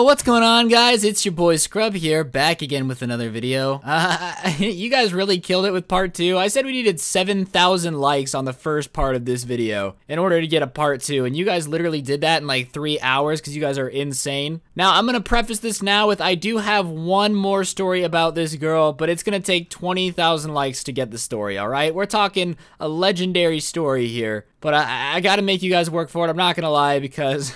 What's going on, guys? It's your boy Scrub here, back again with another video. You guys really killed it with part 2. I said we needed 7,000 likes on the first part of this video in order to get a part 2, and you guys literally did that in like 3 hours because you guys are insane. Now, I'm gonna preface this now with I do have one more story about this girl, but it's gonna take 20,000 likes to get the story, alright? We're talking a legendary story here. But I gotta make you guys work for it, I'm not gonna lie, because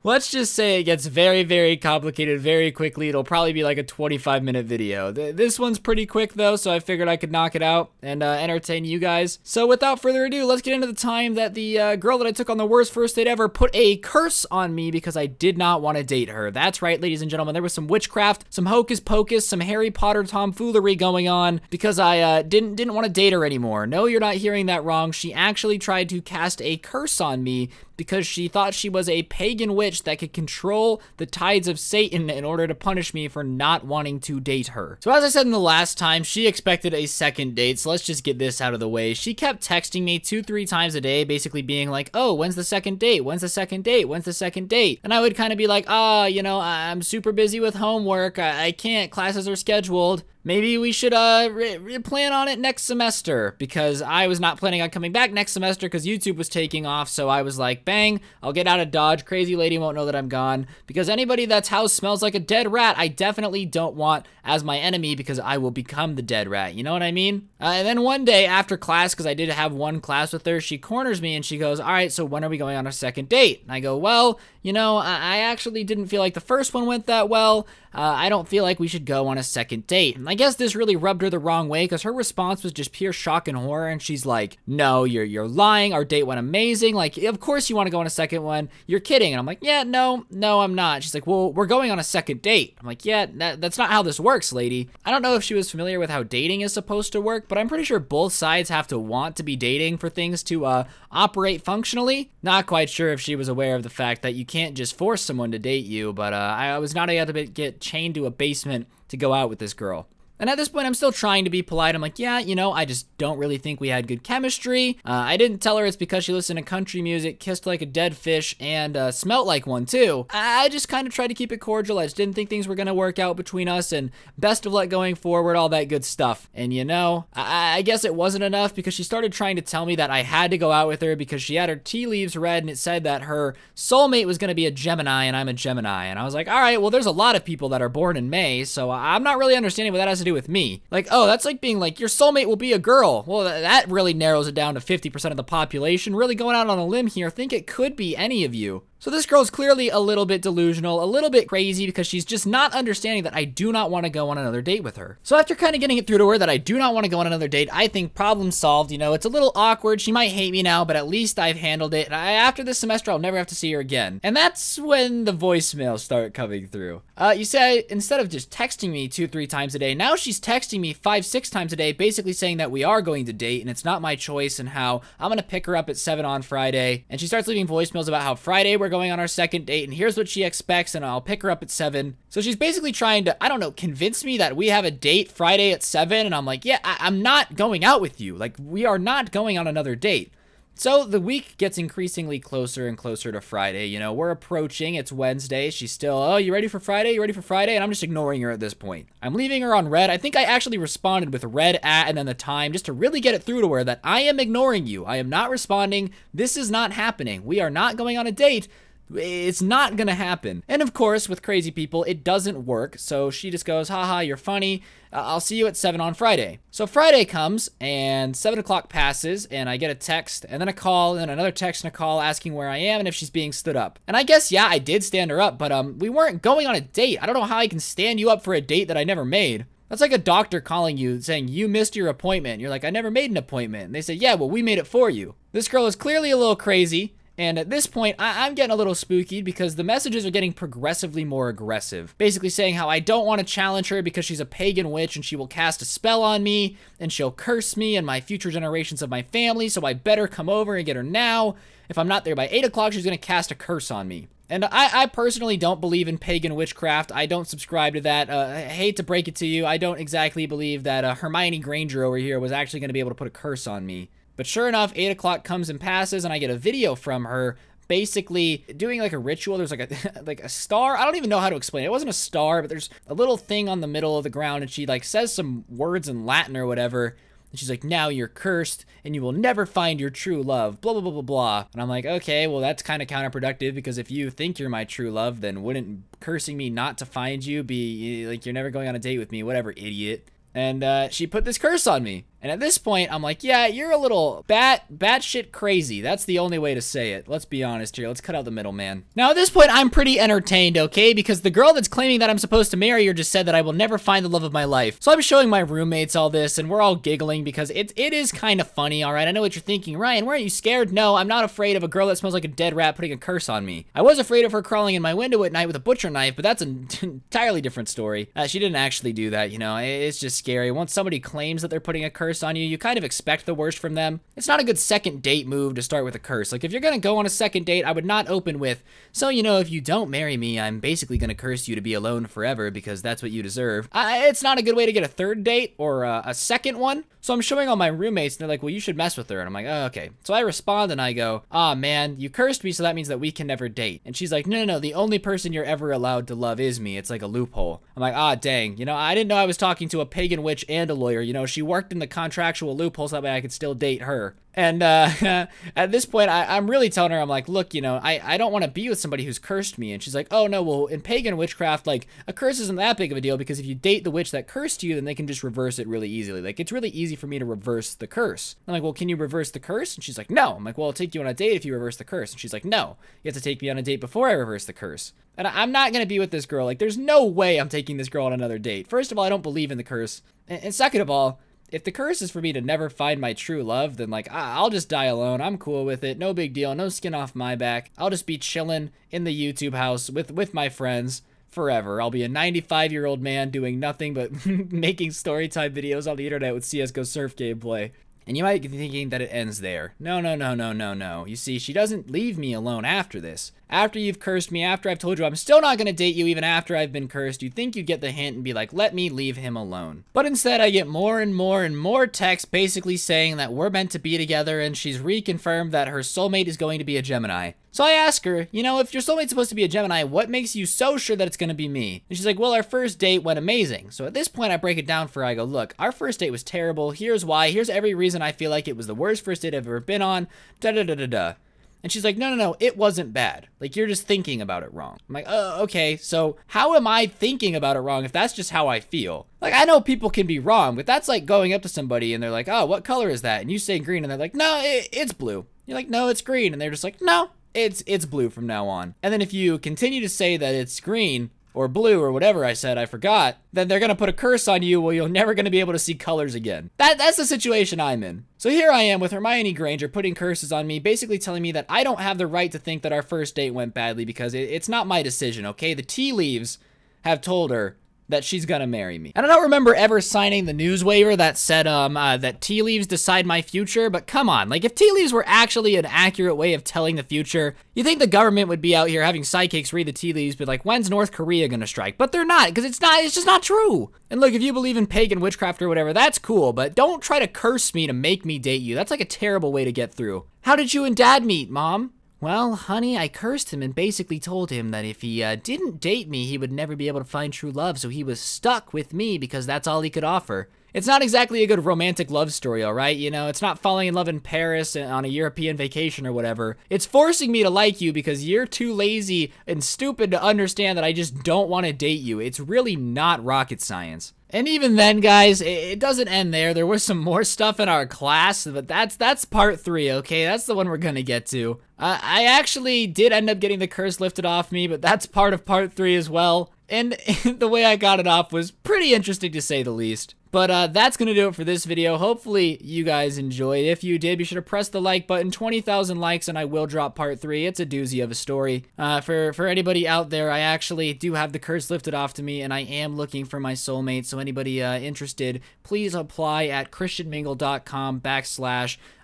let's just say it gets very, very complicated very quickly. It'll probably be like a 25-minute video. This one's pretty quick though, so I figured I could knock it out and entertain you guys. So without further ado, let's get into the time that the girl that I took on the worst first date ever put a curse on me because I did not want to date her. That's right, ladies and gentlemen, there was some witchcraft, some hocus pocus, some Harry Potter tomfoolery going on because I didn't want to date her anymore. No, you're not hearing that wrong. She actually tried to cast a curse on me because she thought she was a pagan witch that could control the tides of Satan in order to punish me for not wanting to date her. So as I said in the last time, she expected a second date, so let's just get this out of the way. She kept texting me 2-3 times a day, basically being like, oh, when's the second date? When's the second date? When's the second date? And I would kind of be like, you know, I'm super busy with homework. I can't, classes are scheduled. Maybe we should plan on it next semester, because I was not planning on coming back next semester because YouTube was taking off. So I was like, bang, I'll get out of Dodge. Crazy lady won't know that I'm gone, because anybody that's house smells like a dead rat, I definitely don't want as my enemy, because I will become the dead rat. You know what I mean? And then one day after class, because I did have one class with her, she corners me and she goes, all right, so when are we going on our second date? And I go, well, you know, I actually didn't feel like the first one went that well. I don't feel like we should go on a second date. And I guess this really rubbed her the wrong way, because her response was just pure shock and horror, and she's like, no, you're lying, our date went amazing, like, of course you want to go on a second one, you're kidding. And I'm like, yeah, no, I'm not. She's like, well, we're going on a second date. I'm like, yeah, that's not how this works, lady. I don't know if she was familiar with how dating is supposed to work, but I'm pretty sure both sides have to want to be dating for things to operate functionally. Not quite sure if she was aware of the fact that you can't just force someone to date you, but I was not able to get chained to a basement to go out with this girl. And at this point, I'm still trying to be polite. I'm like, yeah, you know, I just don't really think we had good chemistry. I didn't tell her it's because she listened to country music, kissed like a dead fish, and smelt like one too. I just kind of tried to keep it cordial. I just didn't think things were gonna work out between us, and best of luck going forward, all that good stuff. And you know, I guess it wasn't enough, because she started trying to tell me that I had to go out with her because she had her tea leaves read and it said that her soulmate was gonna be a Gemini and I'm a Gemini. And I was like, all right, well, there's a lot of people that are born in May, so I'm not really understanding what that has to do with me. Like, oh, that's like being like, your soulmate will be a girl. Well, that really narrows it down to 50% of the population. Really going out on a limb here, I think it could be any of you. So this girl's clearly a little bit delusional, a little bit crazy, because she's just not understanding that I do not want to go on another date with her. So after kind of getting it through to her that I do not want to go on another date, I think problem solved. You know, it's a little awkward. She might hate me now, but at least I've handled it. And after this semester, I'll never have to see her again. And that's when the voicemails start coming through. You say, instead of just texting me 2-3 times a day, now she's texting me 5-6 times a day, basically saying that we are going to date and it's not my choice, and how I'm going to pick her up at 7 on Friday. And she starts leaving voicemails about how Friday we're going on our second date, and here's what she expects, and I'll pick her up at 7. So she's basically trying to, I don't know, convince me that we have a date Friday at 7, and I'm like, yeah, I'm not going out with you. Like, we are not going on another date. So the week gets increasingly closer and closer to Friday. You know, we're approaching, it's Wednesday. She's still, oh, you ready for Friday? You ready for Friday? And I'm just ignoring her at this point. I'm leaving her on red. I think I actually responded with red at and then the time, just to really get it through to her that I am ignoring you. I am not responding. This is not happening. We are not going on a date. It's not gonna happen. And of course, with crazy people, it doesn't work. So she just goes, haha, you're funny. I'll see you at 7 on Friday. So Friday comes and 7 o'clock passes and I get a text and then a call and then another text and a call asking where I am and if she's being stood up. And I guess, yeah, I did stand her up, but we weren't going on a date. I don't know how I can stand you up for a date that I never made. That's like a doctor calling you saying you missed your appointment. You're like, I never made an appointment. And they say, yeah, well, we made it for you. This girl is clearly a little crazy. And at this point, I'm getting a little spooky because the messages are getting progressively more aggressive. Basically saying how I don't want to challenge her because she's a pagan witch and she will cast a spell on me and she'll curse me and my future generations of my family, so I better come over and get her now. If I'm not there by 8 o'clock, she's going to cast a curse on me. And I personally don't believe in pagan witchcraft. I don't subscribe to that. I hate to break it to you. I don't exactly believe that Hermione Granger over here was actually going to be able to put a curse on me. But sure enough, 8 o'clock comes and passes, and I get a video from her basically doing like a ritual. There's like a like a star. I don't even know how to explain it. It wasn't a star, but there's a little thing on the middle of the ground, and she like says some words in Latin or whatever. And she's like, now you're cursed and you will never find your true love, blah, blah, blah, blah, blah. And I'm like, okay, well, that's kind of counterproductive, because if you think you're my true love, then wouldn't cursing me not to find you be like, you're never going on a date with me, whatever, idiot. And she put this curse on me. And at this point, I'm like, yeah, you're a little batshit crazy. That's the only way to say it. Let's be honest here. Let's cut out the middleman. Now, at this point, I'm pretty entertained, okay? Because the girl that's claiming that I'm supposed to marry her just said that I will never find the love of my life. So I'm showing my roommates all this, and we're all giggling because it is kind of funny, all right? I know what you're thinking. Ryan, weren't you scared? No, I'm not afraid of a girl that smells like a dead rat putting a curse on me. I was afraid of her crawling in my window at night with a butcher knife, but that's an entirely different story. She didn't actually do that, you know? It's just scary. Once somebody claims that they're putting a curse on you, you kind of expect the worst from them. It's not a good second date move to start with a curse. Like, if you're gonna go on a second date, I would not open with, so, you know, if you don't marry me, I'm basically gonna curse you to be alone forever because that's what you deserve. It's not a good way to get a third date or a second one. So I'm showing all my roommates, and they're like, well, you should mess with her. And I'm like, oh, okay. So I respond, and I go, ah, man, you cursed me, so that means that we can never date. And she's like, no, no, no, the only person you're ever allowed to love is me. It's like a loophole. I'm like, ah, dang. You know, I didn't know I was talking to a pagan witch and a lawyer. You know, she worked in the contractual loopholes, that way I could still date her. And at this point, I'm really telling her, I'm like, look, you know, I don't want to be with somebody who's cursed me. And she's like, oh, no, well, in pagan witchcraft, like, a curse isn't that big of a deal, because if you date the witch that cursed you, then they can just reverse it really easily. Like, it's really easy for me to reverse the curse. I'm like, well, can you reverse the curse? And she's like, no. I'm like, well, I'll take you on a date if you reverse the curse. And she's like, no, you have to take me on a date before I reverse the curse. And I'm not going to be with this girl. Like, there's no way I'm taking this girl on another date. First of all, I don't believe in the curse. And second of all, if the curse is for me to never find my true love, then, like, I'll just die alone. I'm cool with it. No big deal. No skin off my back. I'll just be chilling in the YouTube house with my friends forever. I'll be a 95-year-old man doing nothing but making storytime videos on the internet with CSGO surf gameplay. And you might be thinking that it ends there. No, no, no, no, no, no. You see, she doesn't leave me alone after this. After you've cursed me, after I've told you I'm still not gonna date you even after I've been cursed, you'd think you'd get the hint and be like, let me leave him alone. But instead, I get more and more and more texts basically saying that we're meant to be together, and she's reconfirmed that her soulmate is going to be a Gemini. So I ask her, you know, if your soulmate's supposed to be a Gemini, what makes you so sure that it's gonna be me? And she's like, well, our first date went amazing. So at this point, I break it down for her. I go, look, our first date was terrible. Here's why. Here's every reason I feel like it was the worst first date I've ever been on. Da-da-da-da-da. And she's like, no, no, no, it wasn't bad. Like, you're just thinking about it wrong. I'm like, oh, okay, so how am I thinking about it wrong if that's just how I feel? Like, I know people can be wrong, but that's like going up to somebody and they're like, oh, what color is that? And you say green, and they're like, no, it's blue. You're like, no, it's green. And they're just like, no, it's blue from now on. And then if you continue to say that it's green, or blue, or whatever I said, I forgot, then they're gonna put a curse on you where you're never gonna be able to see colors again. That's the situation I'm in. So here I am with Hermione Granger putting curses on me, basically telling me that I don't have the right to think that our first date went badly because it's not my decision, okay? The tea leaves have told her that she's gonna marry me. And I don't remember ever signing the news waiver that said that tea leaves decide my future, but come on, like, if tea leaves were actually an accurate way of telling the future, you think the government would be out here having sidekicks read the tea leaves, but like, when's North Korea gonna strike? But they're not, because it's just not true. And look, if you believe in pagan witchcraft or whatever, that's cool, but don't try to curse me to make me date you. That's like a terrible way to get through. How did you and Dad meet, Mom? Well, honey, I cursed him and basically told him that if he didn't date me, he would never be able to find true love, so he was stuck with me because that's all he could offer. It's not exactly a good romantic love story, all right? You know, it's not falling in love in Paris on a European vacation or whatever. It's forcing me to like you because you're too lazy and stupid to understand that I just don't want to date you. It's really not rocket science. And even then, guys, it doesn't end there. There was some more stuff in our class, but that's part 3, okay? That's the one we're gonna get to. I actually did end up getting the curse lifted off me, but that's part of part 3 as well. And the way I got it off was pretty interesting to say the least. But that's gonna do it for this video. Hopefully you guys enjoyed. If you did, be sure to press the like button. 20,000 likes and I will drop part 3. It's a doozy of a story. For anybody out there, I actually do have the curse lifted off to me and I am looking for my soulmate. So anybody interested, please apply at christianmingle.com/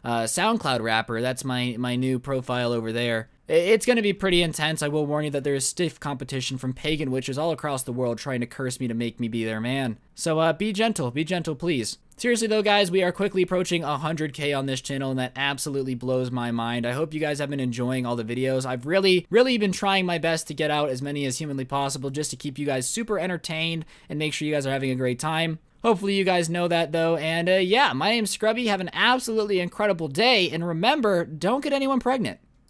SoundCloud rapper. That's my new profile over there. It's going to be pretty intense. I will warn you that there is stiff competition from pagan witches all across the world trying to curse me to make me be their man. So be gentle, please. Seriously though, guys, we are quickly approaching 100K on this channel, and that absolutely blows my mind. I hope you guys have been enjoying all the videos. I've really been trying my best to get out as many as humanly possible just to keep you guys super entertained and make sure you guys are having a great time. Hopefully you guys know that though, and yeah, my name's Scrubby. Have an absolutely incredible day, and remember, don't get anyone pregnant.